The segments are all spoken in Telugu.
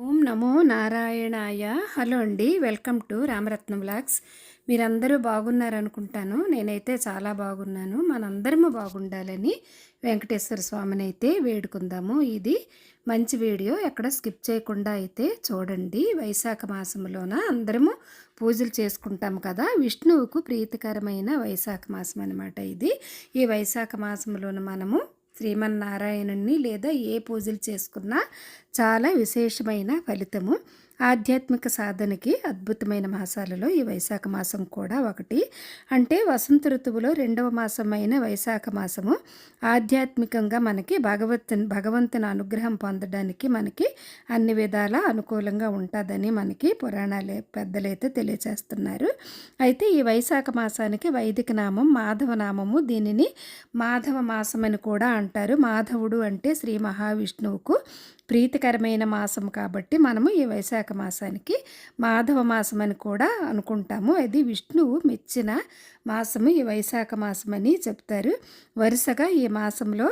ఓం నమో నారాయణాయ. హలో అండి, వెల్కమ్ టు రామరత్నం వ్లాగ్స్. మీరందరూ బాగున్నారనుకుంటాను. నేనైతే చాలా బాగున్నాను. మనందరము బాగుండాలని వెంకటేశ్వర స్వామిని అయితే వేడుకుందాము. ఇది మంచి వీడియో, ఎక్కడ స్కిప్ చేయకుండా అయితే చూడండి. వైశాఖ మాసంలోన అందరము పూజలు చేసుకుంటాం కదా. విష్ణువుకు ప్రీతికరమైన వైశాఖ మాసం అనమాట ఇది. ఈ వైశాఖ మాసంలోన మనము శ్రీమన్నారాయణుని లేదా ఏ పూజలు చేసుకున్నా చాలా విశేషమైన ఫలితము. ఆధ్యాత్మిక సాధనకి అద్భుతమైన మాసాలలో ఈ వైశాఖ మాసం కూడా ఒకటి. అంటే వసంత ఋతువులో రెండవ మాసమైన వైశాఖ మాసము ఆధ్యాత్మికంగా మనకి భగవంతుని అనుగ్రహం పొందడానికి మనకి అన్ని విధాల అనుకూలంగా ఉంటుందని మనకి పురాణాలే పెద్దలైతే తెలియచేస్తున్నారు. అయితే ఈ వైశాఖ మాసానికి వైదిక నామం మాధవ నామము. దీనిని మాధవ మాసం అని కూడా అంటారు. మాధవుడు అంటే శ్రీ మహావిష్ణువుకు ప్రీతికరమైన మాసం కాబట్టి మనము ఈ వైశాఖ మాసానికి మాధవ మాసం అని కూడా అనుకుంటాము. అది విష్ణువు మెచ్చిన మాసము ఈ వైశాఖ మాసం అని చెప్తారు. వరుసగా ఈ మాసంలో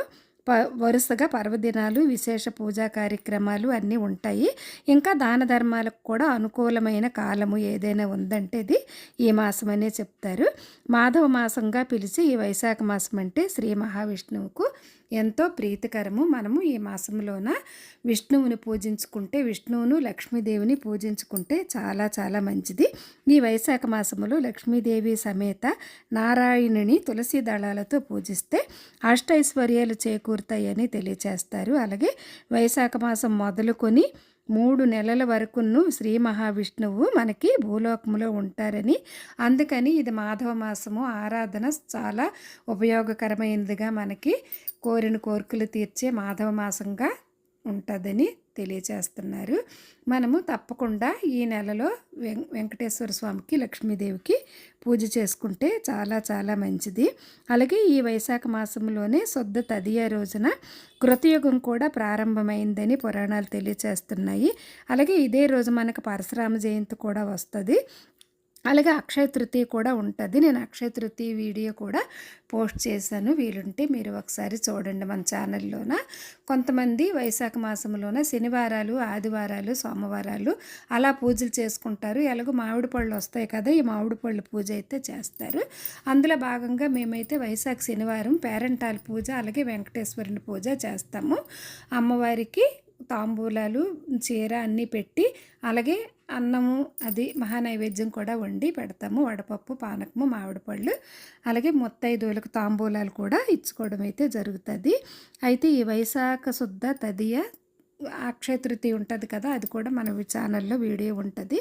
వరుసగా పర్వదినాలు, విశేష పూజా కార్యక్రమాలు అన్నీ ఉంటాయి. ఇంకా దాన ధర్మాలకు కూడా అనుకూలమైన కాలము ఏదైనా ఉందంటే ఇది ఈ మాసం అనే చెప్తారు. మాధవ మాసంగా పిలిచి ఈ వైశాఖ మాసం అంటే శ్రీ మహావిష్ణువుకు ఎంతో ప్రీతికరము. మనము ఈ మాసంలోన విష్ణువుని పూజించుకుంటే, విష్ణువును లక్ష్మీదేవిని పూజించుకుంటే చాలా చాలా మంచిది. ఈ వైశాఖ మాసములో లక్ష్మీదేవి సమేత నారాయణుని తులసి దళాలతో పూజిస్తే అష్టైశ్వర్యాలు చేకూరుతాయని తెలియచేస్తారు. అలాగే వైశాఖ మాసం మొదలుకొని 3 నెలల వరకును శ్రీ మహావిష్ణువు మనకి భూలోకంలో ఉంటారని, అందుకని ఇది మాధవ మాసము ఆరాధన చాలా ఉపయోగకరమైనదిగా మనకి కోరిన కోరికలు తీర్చే మాధవ మాసంగా ఉంటుందని తెలియచేస్తున్నారు. మనము తప్పకుండా ఈ నెలలో వెంకటేశ్వర స్వామికి, లక్ష్మీదేవికి పూజ చేసుకుంటే చాలా చాలా మంచిది. అలాగే ఈ వైశాఖ మాసంలోనే శుద్ధ తదియ రోజున కృతయుగం కూడా ప్రారంభమైందని పురాణాలు తెలియచేస్తున్నాయి. అలాగే ఇదే రోజు మనకు పరశురామ జయంతి కూడా వస్తుంది. అలాగే అక్షయ తృతీయ కూడా ఉంటుంది. నేను అక్షయ తృతీయ వీడియో కూడా పోస్ట్ చేశాను. వీలుంటే మీరు ఒకసారి చూడండి మన ఛానల్లోన. కొంతమంది వైశాఖ మాసంలోన శనివారాలు, ఆదివారాలు, సోమవారాలు అలా పూజలు చేసుకుంటారు. ఎలాగో మామిడి పళ్ళు వస్తాయి కదా, ఈ మామిడి పళ్ళు పూజ అయితే చేస్తారు. అందులో భాగంగా మేమైతే వైశాఖ శనివారం పేరంటాల పూజ, అలాగే వెంకటేశ్వరుని పూజ చేస్తాము. అమ్మవారికి తాంబూలాలు, చీర అన్నీ పెట్టి, అలాగే అన్నము అది మహానైవేద్యం కూడా వండి పెడతాము. వడపప్పు, పానకము, మామిడి పళ్ళు, అలాగే ముత్తైదువులకు తాంబూలాలు కూడా ఇచ్చుకోవడం అయితే జరుగుతుంది. అయితే ఈ వైశాఖ శుద్ధ తదియ అక్షయ తృతీయ ఉంటుంది కదా, అది కూడా మన ఛానల్లో వీడియో ఉంటుంది.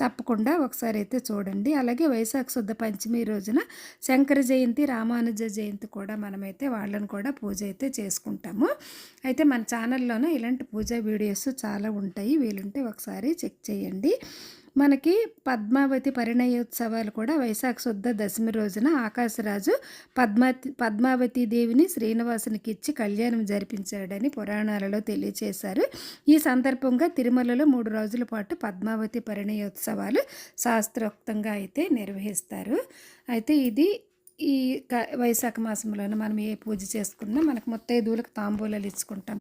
తప్పకుండా ఒకసారి అయితే చూడండి. అలాగే వైశాఖ శుద్ధ పంచమి రోజున శంకర జయంతి, రామానుజ జయంతి కూడా మనమైతే వాళ్ళని కూడా పూజ అయితే చేసుకుంటాము. అయితే మన ఛానల్లోనే ఇలాంటి పూజా వీడియోస్ చాలా ఉంటాయి. వీలుంటే ఒకసారి చెక్ చేయండి. మనకి పద్మావతి పరిణయోత్సవాలు కూడా వైశాఖ శుద్ధ దశమి రోజున ఆకాశరాజు పద్మావతి దేవిని శ్రీనివాసునికి ఇచ్చి కళ్యాణం జరిపించాడని పురాణాలలో తెలియచేశారు. ఈ సందర్భంగా తిరుమలలో 3 రోజుల పాటు పద్మావతి పరిణయోత్సవాలు శాస్త్రోక్తంగా అయితే నిర్వహిస్తారు. అయితే ఇది ఈ వైశాఖ మాసంలోనే మనం ఏ పూజ చేసుకున్నా మనకు ముత్తైదువులకు తాంబూలాలు ఇచ్చుకుంటాం.